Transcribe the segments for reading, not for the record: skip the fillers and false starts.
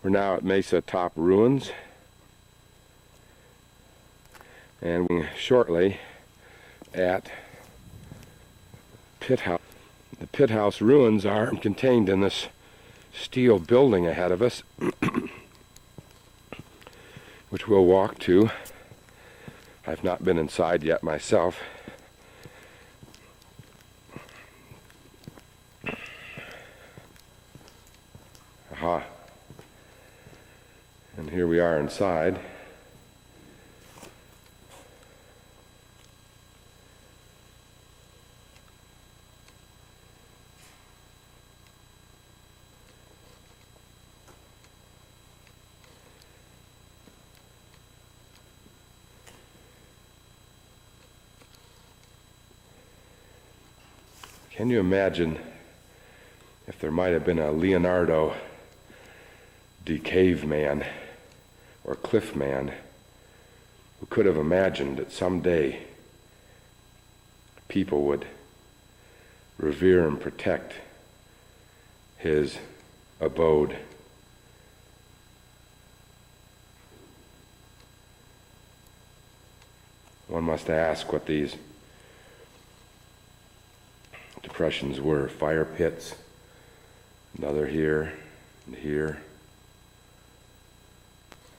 We're now at Mesa Top Ruins, and shortly at Penthouse. The Penthouse ruins are contained in this steel building ahead of us, which we'll walk to. I've not been inside yet myself. Aha. And here we are inside. Can you imagine if there might have been a Leonardo the caveman or cliff man who could have imagined that someday people would revere and protect his abode? One must ask what these depressions were. Fire pits, another here and here.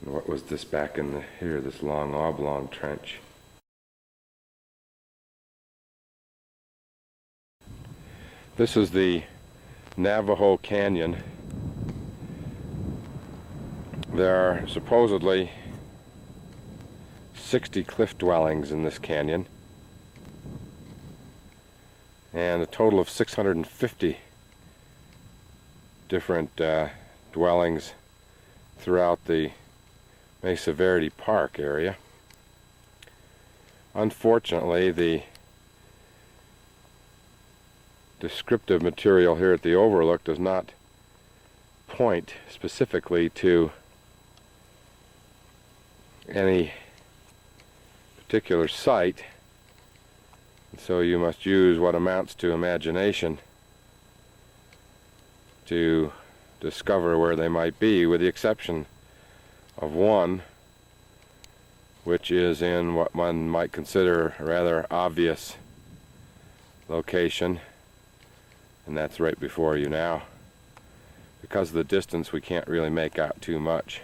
And what was this back in here, this long oblong trench? This is the Navajo Canyon. There are supposedly 60 cliff dwellings in this canyon, and a total of 650 different dwellings throughout the Mesa Verde Park area. Unfortunately, the descriptive material here at the overlook does not point specifically to any particular site, and so you must use what amounts to imagination to discover where they might be, with the exception of one, which is in what one might consider a rather obvious location, and that's right before you now. Because of the distance, we can't really make out too much.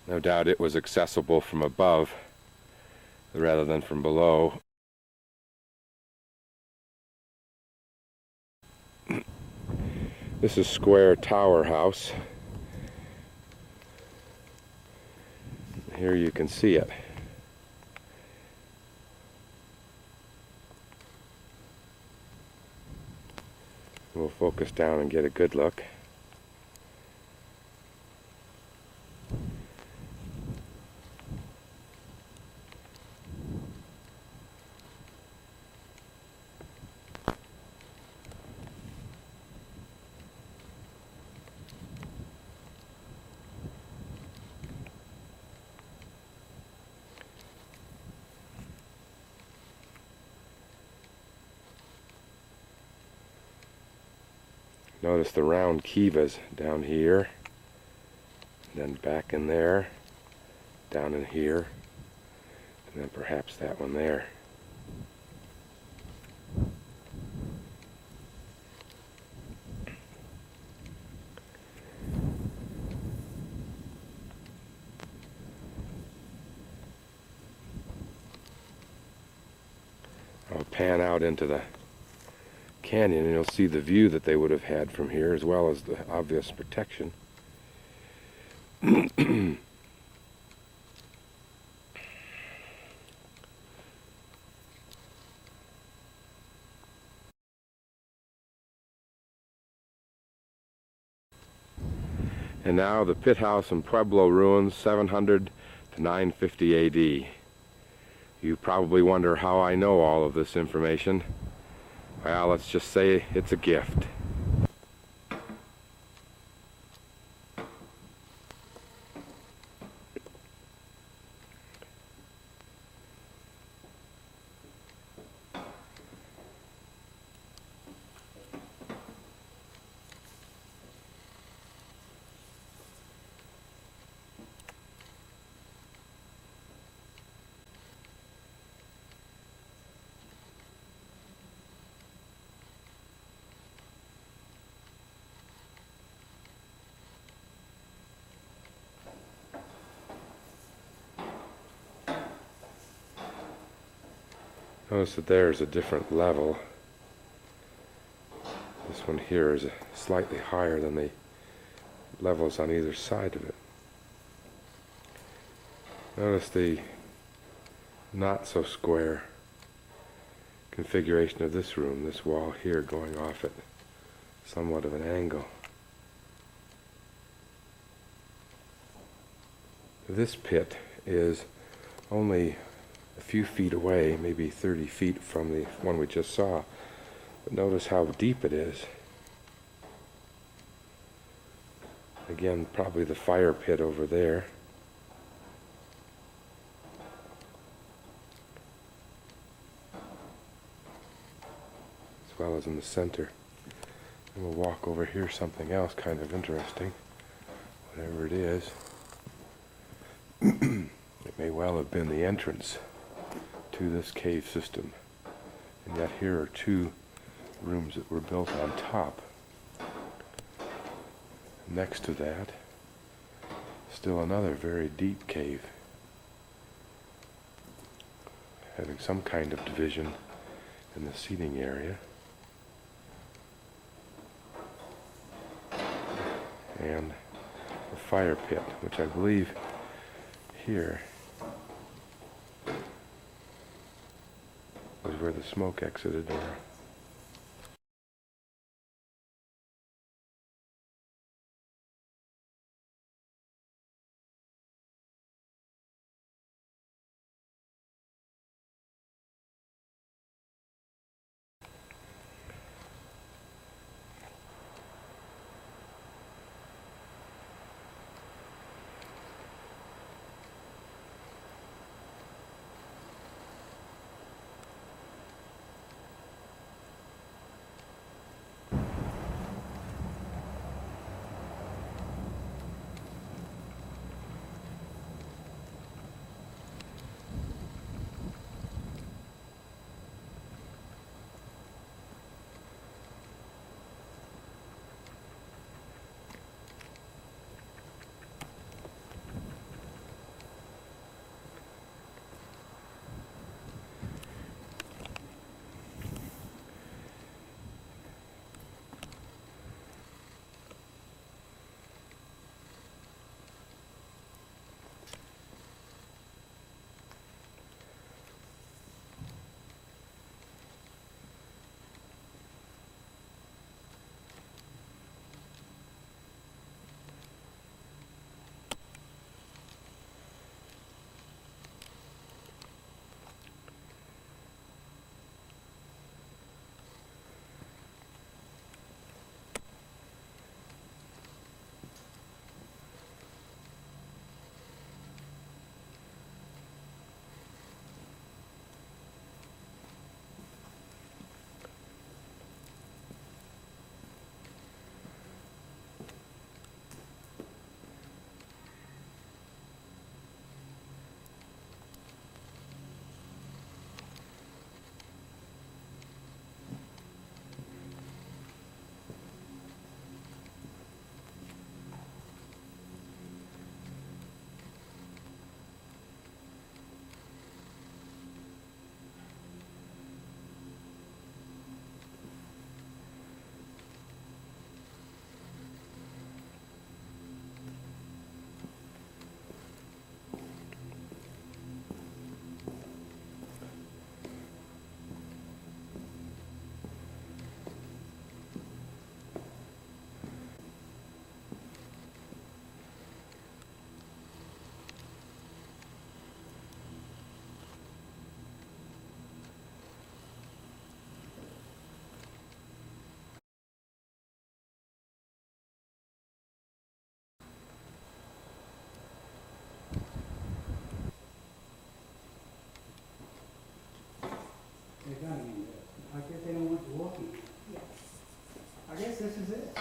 No doubt it was accessible from above rather than from below. This is Square Tower House. Here you can see it. We'll focus down and get a good look. Notice the round kivas down here, and then back in there, down in here, and then perhaps that one there. I'll pan out into the canyon and you'll see the view that they would have had from here, as well as the obvious protection. And now the Penthouse and Pueblo ruins, 700 to 950 AD. You probably wonder how I know all of this information. Well, let's just say it's a gift. Notice that there's a different level. This one here is slightly higher than the levels on either side of it. Notice the not so square configuration of this room, this wall here going off at somewhat of an angle. This pit is only a few feet away, maybe 30 feet from the one we just saw. But notice how deep it is. Again, probably the fire pit over there. As well as in the center. And we'll walk over here, something else kind of interesting. Whatever it is. It may well have been the entrance to this cave system. And yet here are two rooms that were built on top. Next to that, still another very deep cave, having some kind of division in the seating area. And the fire pit, which I believe here was where the smoke exited. I guess they don't want you walking. Yes. I guess this is it.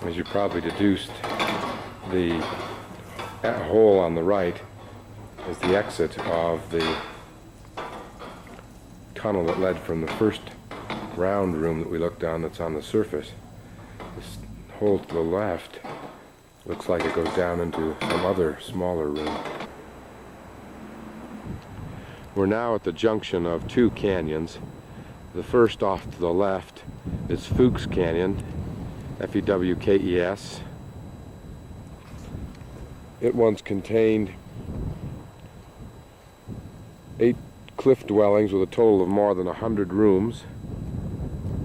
as you probably deduced, the hole on the right is the exit of the tunnel that led from the first round room that we looked down that's on the surface. This hole to the left looks like it goes down into some other smaller room. We're now at the junction of two canyons. The first off to the left is Fewkes Canyon, F-E-W-K-E-S. It once contained 8 cliff dwellings with a total of more than 100 rooms.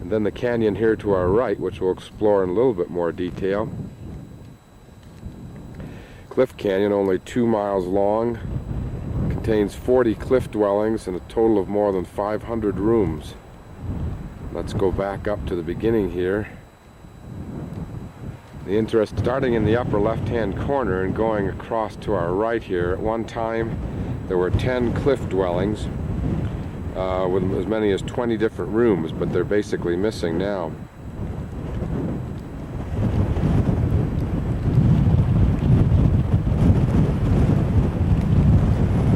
And then the canyon here to our right, which we'll explore in a little bit more detail. Clift Canyon, only 2 miles long, contains 40 cliff dwellings and a total of more than 500 rooms. Let's go back up to the beginning here. The interest, starting in the upper left-hand corner and going across to our right here, at one time there were 10 cliff dwellings with as many as 20 different rooms, but they're basically missing now.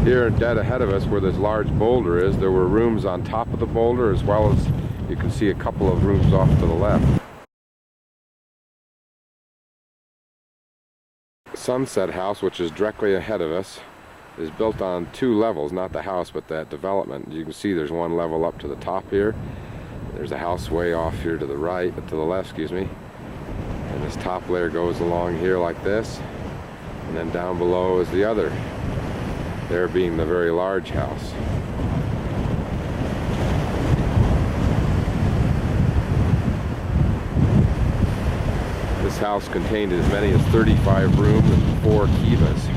Here, dead ahead of us, where this large boulder is, there were rooms on top of the boulder, as well as you can see a couple of rooms off to the left. Sunset House, which is directly ahead of us, is built on 2 levels, not the house, but that development. You can see there's one level up to the top here. There's a house way off here to the right, to the left, excuse me. And this top layer goes along here like this, and then down below is the other. There being the very large house. This house contained as many as 35 rooms and 4 kivas.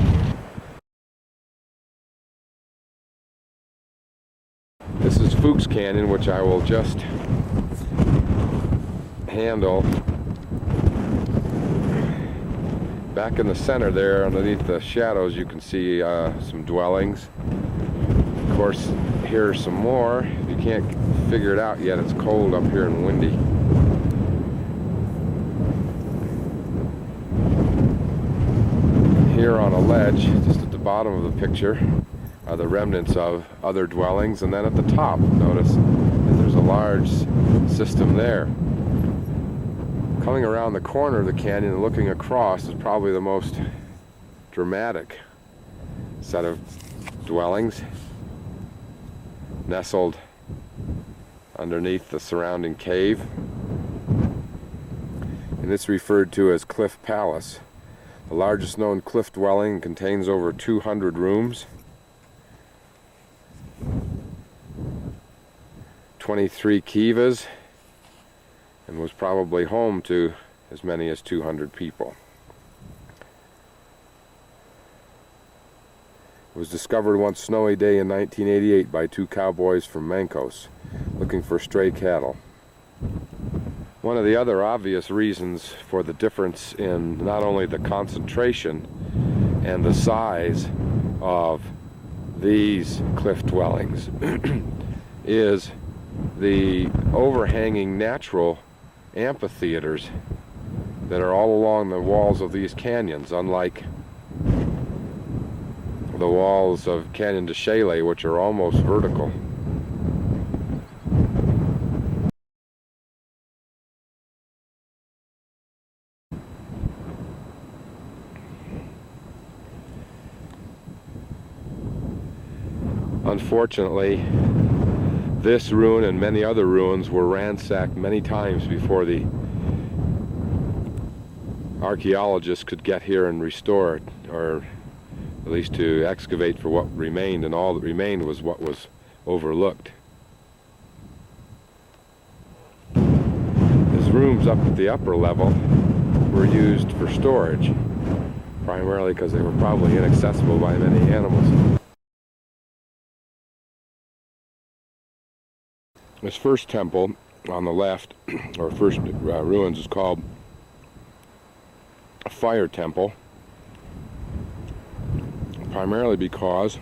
This is Fewkes Canyon, which I will just handle. Back in the center there, underneath the shadows, you can see some dwellings. Of course, here are some more. If you can't figure it out yet, it's cold up here and windy. Here on a ledge, just at the bottom of the picture, are the remnants of other dwellings, and then at the top, notice that there's a large system there. Coming around the corner of the canyon and looking across is probably the most dramatic set of dwellings, nestled underneath the surrounding cave. And it's referred to as Clift Palace. The largest known cliff dwelling, contains over 200 rooms, 23 kivas, and was probably home to as many as 200 people. It was discovered one snowy day in 1988 by 2 cowboys from Mancos looking for stray cattle. One of the other obvious reasons for the difference in not only the concentration and the size of these cliff dwellings is the overhanging natural amphitheaters that are all along the walls of these canyons, unlike the walls of Canyon de Chelly, which are almost vertical. Unfortunately, this ruin and many other ruins were ransacked many times before the archaeologists could get here and restore it, or at least to excavate for what remained, and all that remained was what was overlooked. His rooms up at the upper level were used for storage, primarily because they were probably inaccessible by many animals. This first temple on the left, or first ruins, is called a fire temple, primarily because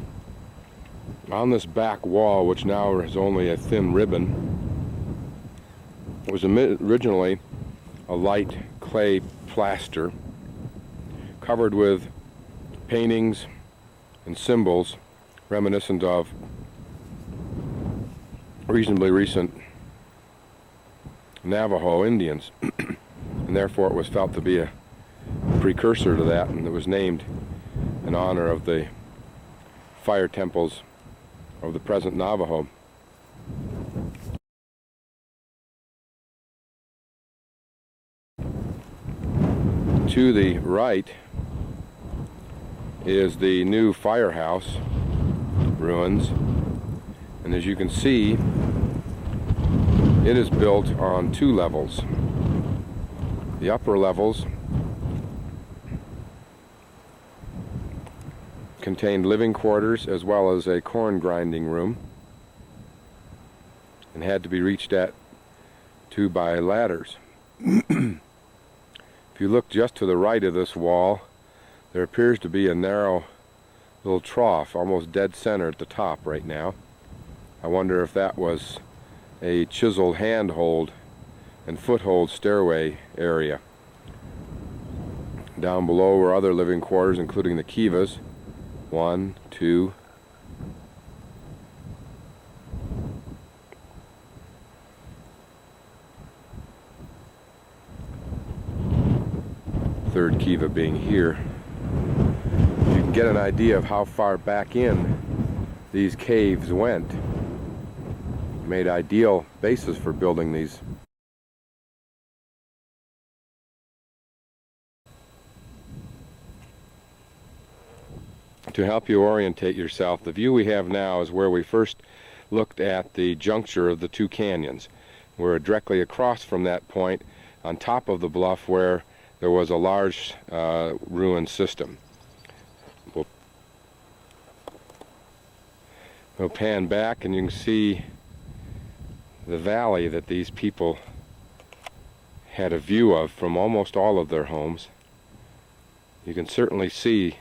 on this back wall, which now is only a thin ribbon, was originally a light clay plaster covered with paintings and symbols reminiscent of reasonably recent Navajo Indians, and therefore it was felt to be a precursor to that, and it was named in honor of the fire temples of the present Navajo. To the right is the new firehouse ruins, and as you can see, it is built on 2 levels. The upper levels contained living quarters as well as a corn grinding room, and had to be reached to by ladders. If you look just to the right of this wall, there appears to be a narrow little trough, almost dead center at the top right now. I wonder if that was a chiseled handhold and foothold stairway area. Down below were other living quarters, including the kivas. 1, 2. Third kiva being here. You can get an idea of how far back in these caves went. Made ideal basis for building these. To help you orientate yourself, the view we have now is where we first looked at the juncture of the 2 canyons. We're directly across from that point on top of the bluff where there was a large ruin system. We'll pan back and you can see the valley that these people had a view of from almost all of their homes. You can certainly see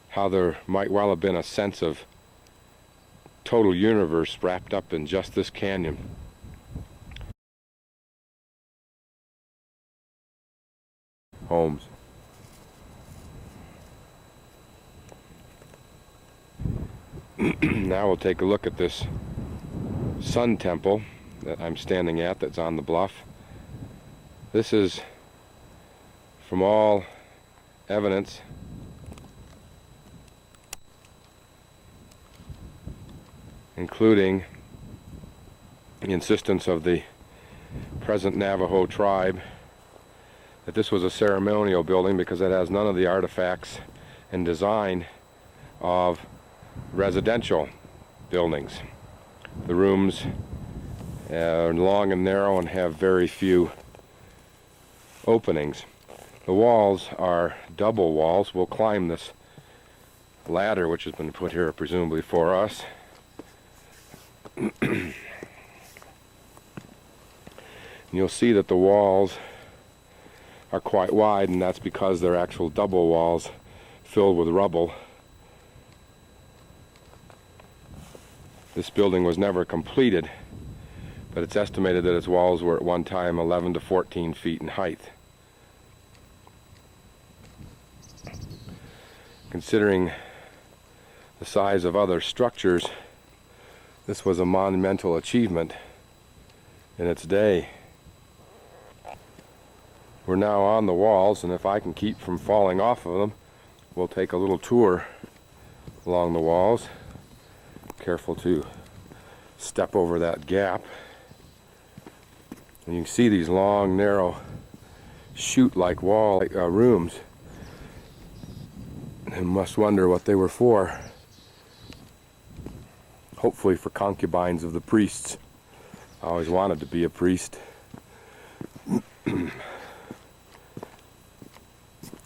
how there might well have been a sense of total universe wrapped up in just this canyon. Homes. Now we'll take a look at this sun temple that I'm standing at that's on the bluff. This is, from all evidence, including the insistence of the present Navajo tribe, that this was a ceremonial building because it has none of the artifacts and design of residential buildings. The rooms are long and narrow and have very few openings. The walls are double walls. We'll climb this ladder which has been put here presumably for us. You'll see that the walls are quite wide, and that's because they're actual double walls filled with rubble. This building was never completed, but it's estimated that its walls were at one time 11 to 14 feet in height. Considering the size of other structures, this was a monumental achievement in its day. We're now on the walls, and if I can keep from falling off of them, we'll take a little tour along the walls. Careful to step over that gap. And you can see these long, narrow, chute-like wall rooms. And must wonder what they were for. Hopefully for concubines of the priests. I always wanted to be a priest.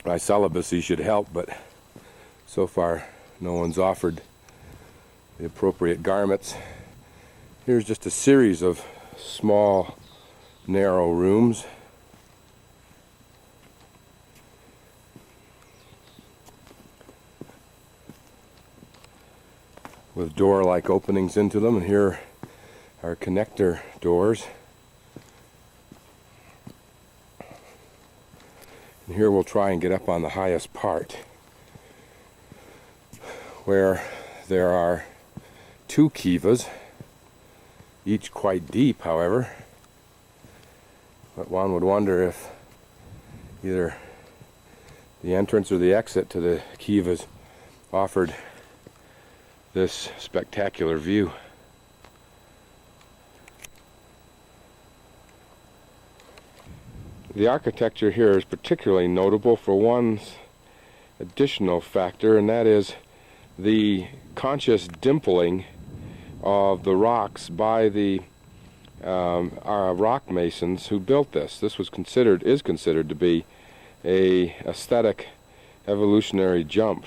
My celibacy should help, but so far no one's offered the appropriate garments. Here's just a series of small, narrow rooms. With door-like openings into them, and here are connector doors. And here we'll try and get up on the highest part, where there are two kivas, each quite deep, however. But one would wonder if either the entrance or the exit to the kivas offered this spectacular view. The architecture here is particularly notable for one additional factor, and that is the conscious dimpling of the rocks by the rock masons who built this. This is considered to be a aesthetic evolutionary jump.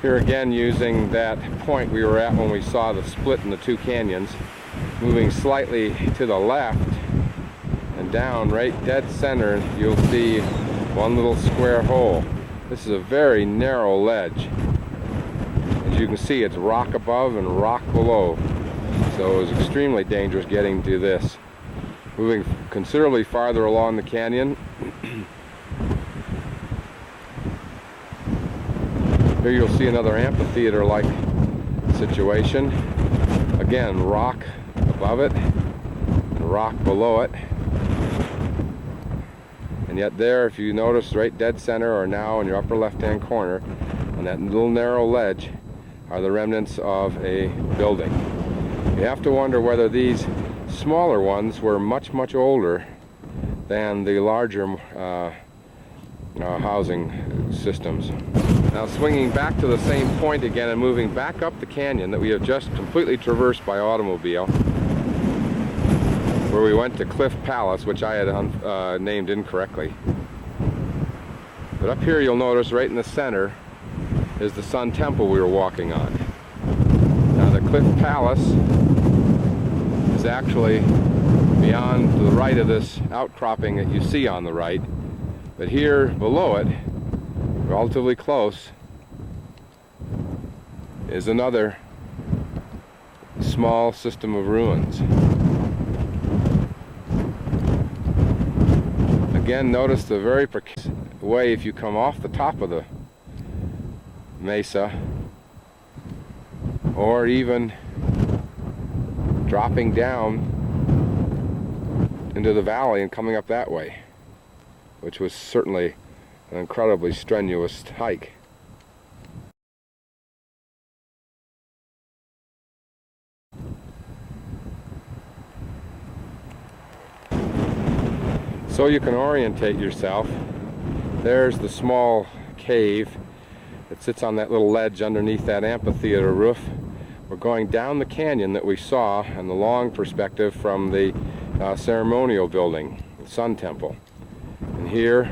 Here again, using that point we were at when we saw the split in the two canyons, moving slightly to the left and down right dead center, you'll see one little square hole. This is a very narrow ledge. As you can see, it's rock above and rock below, so it was extremely dangerous getting to this. Moving considerably farther along the canyon, here you'll see another amphitheater-like situation. Again, rock above it and rock below it. And yet there, if you notice, right dead center, or now in your upper left-hand corner, on that little narrow ledge, are the remnants of a building. You have to wonder whether these smaller ones were much, much older than the larger housing systems. Now, swinging back to the same point again and moving back up the canyon that we have just completely traversed by automobile, where we went to Clift Palace, which I had named incorrectly. But up here you'll notice right in the center is the Sun Temple we were walking on. Now, the Clift Palace is actually beyond to the right of this outcropping that you see on the right, but here below it, relatively close, is another small system of ruins. Again, notice the very precise way if you come off the top of the mesa, or even dropping down into the valley and coming up that way, which was certainly an incredibly strenuous hike. So you can orientate yourself. There's the small cave that sits on that little ledge underneath that amphitheater roof. We're going down the canyon that we saw in the long perspective from the ceremonial building, the Sun Temple. And here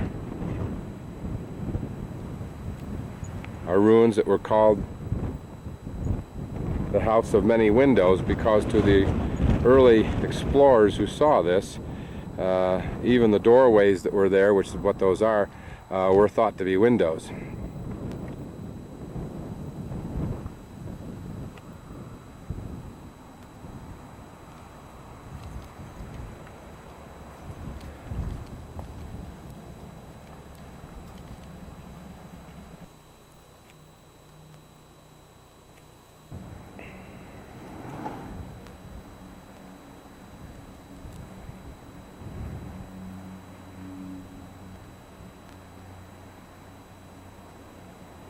are ruins that were called the House of Many Windows, because to the early explorers who saw this, even the doorways that were there, which is what those are, were thought to be windows.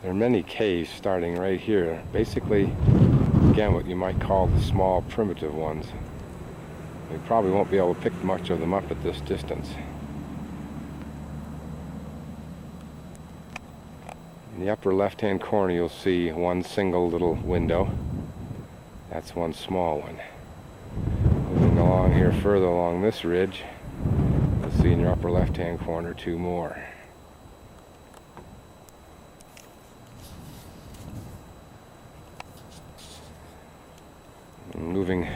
There are many caves starting right here. Basically, again, what you might call the small primitive ones. We probably won't be able to pick much of them up at this distance. In the upper left-hand corner, you'll see one single little window. That's one small one. Moving along here further along this ridge, you'll see in your upper left-hand corner two more. Moving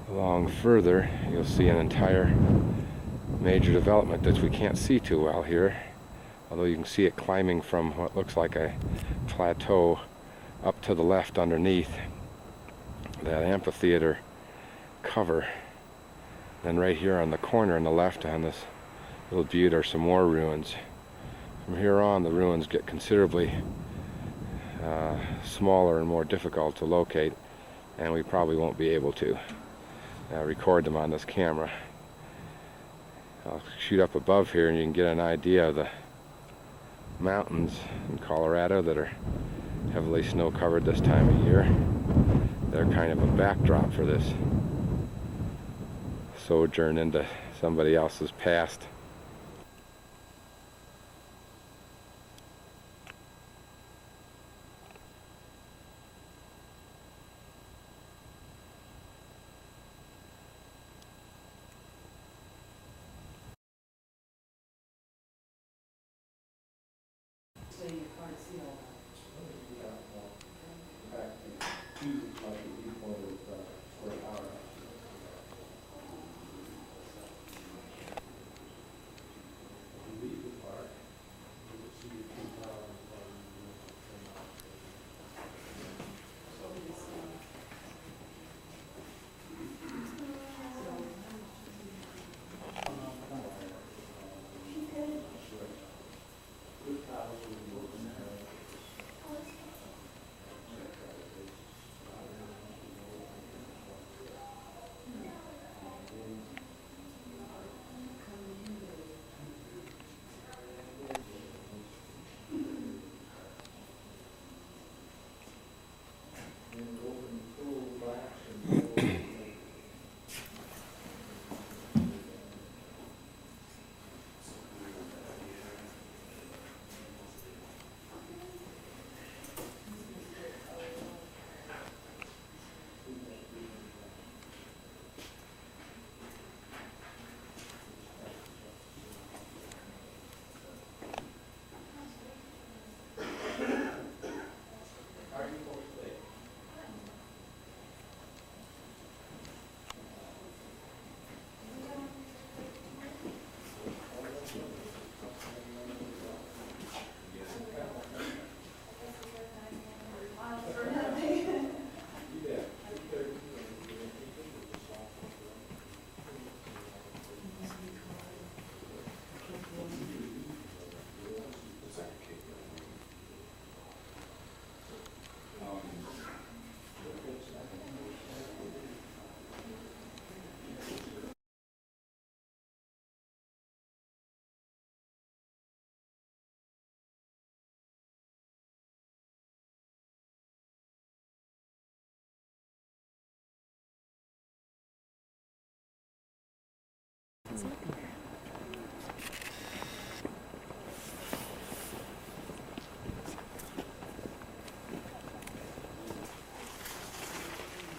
along further, you'll see an entire major development that we can't see too well here, although you can see it climbing from what looks like a plateau up to the left underneath that amphitheater cover. Then right here on the corner on the left on this little butte are some more ruins. From here on, the ruins get considerably smaller and more difficult to locate, and we probably won't be able to record them on this camera. I'll shoot up above here and you can get an idea of the mountains in Colorado that are heavily snow covered this time of year. They're kind of a backdrop for this sojourn into somebody else's past.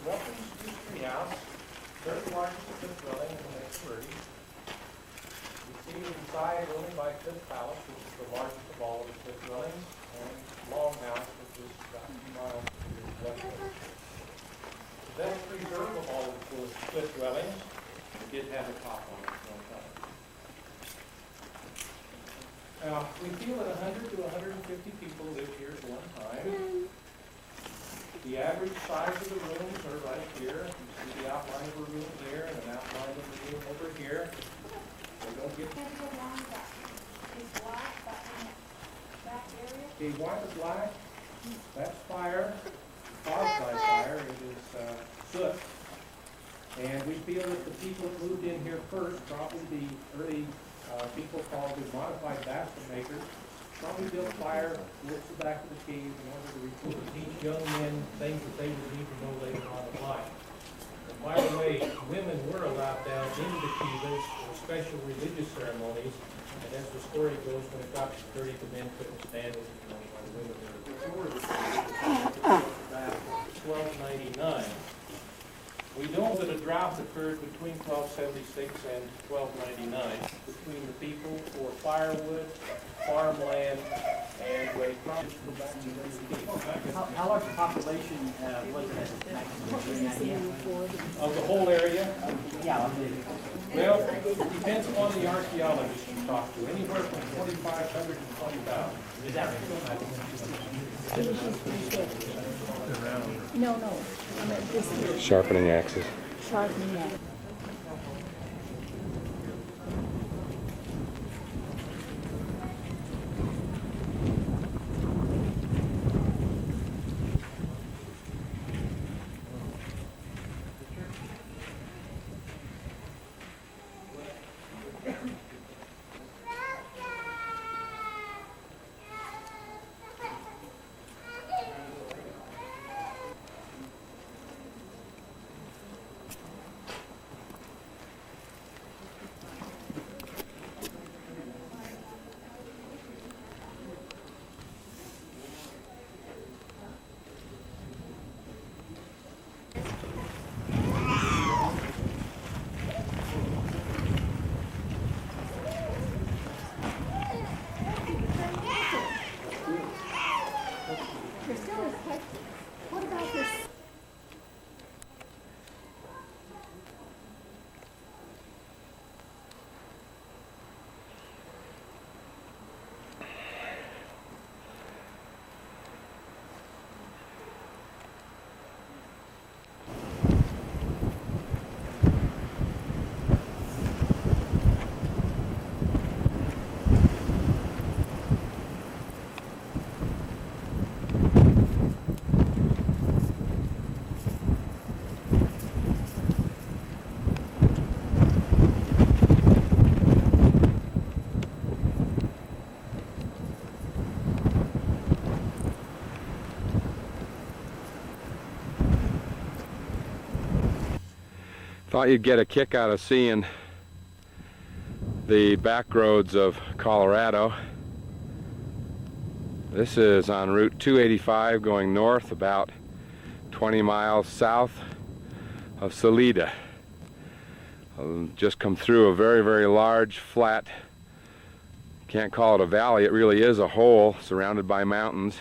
Welcome to the treehouse, third largest Clift dwelling in the Mesa Verde. Received inside only by Penthouse, which is the largest of all of the Clift dwellings, and did have a top on it at one time. Now, we feel that 100 to 150 people lived here at one time. The average size of the rooms are right here. You see the outline of a room there and an outline of a room over here. They don't get... Okay, why the black? That's fire, caused by fire. It is soot. And we feel that the people that moved in here first, probably the early people called the modified basket makers, probably built fire towards the back of the cave in order to teach young men things that they would need to know later on in life. And by the way, women were allowed down into the kivas for special religious ceremonies, and as the story goes, when it got dirty, the men couldn't stand it, you know, while the women were back in 1299. We know that a drought occurred between 1276 and 1299 between the people for firewood, farmland, and they promised to go back to their How large a population was it at of the whole area? Yeah. Well, it depends upon the archaeologist you talk to, anywhere from 2,500 to 20,000. Is that right? No. I meant this here. Sharpening axes. Sharpening axe. What about this? Thought you'd get a kick out of seeing the back roads of Colorado. This is on Route 285 going north about 20 miles south of Salida. I'll just come through a very, very large, flat, can't call it a valley, it really is a hole surrounded by mountains.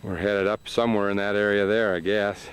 We're headed up somewhere in that area there, I guess.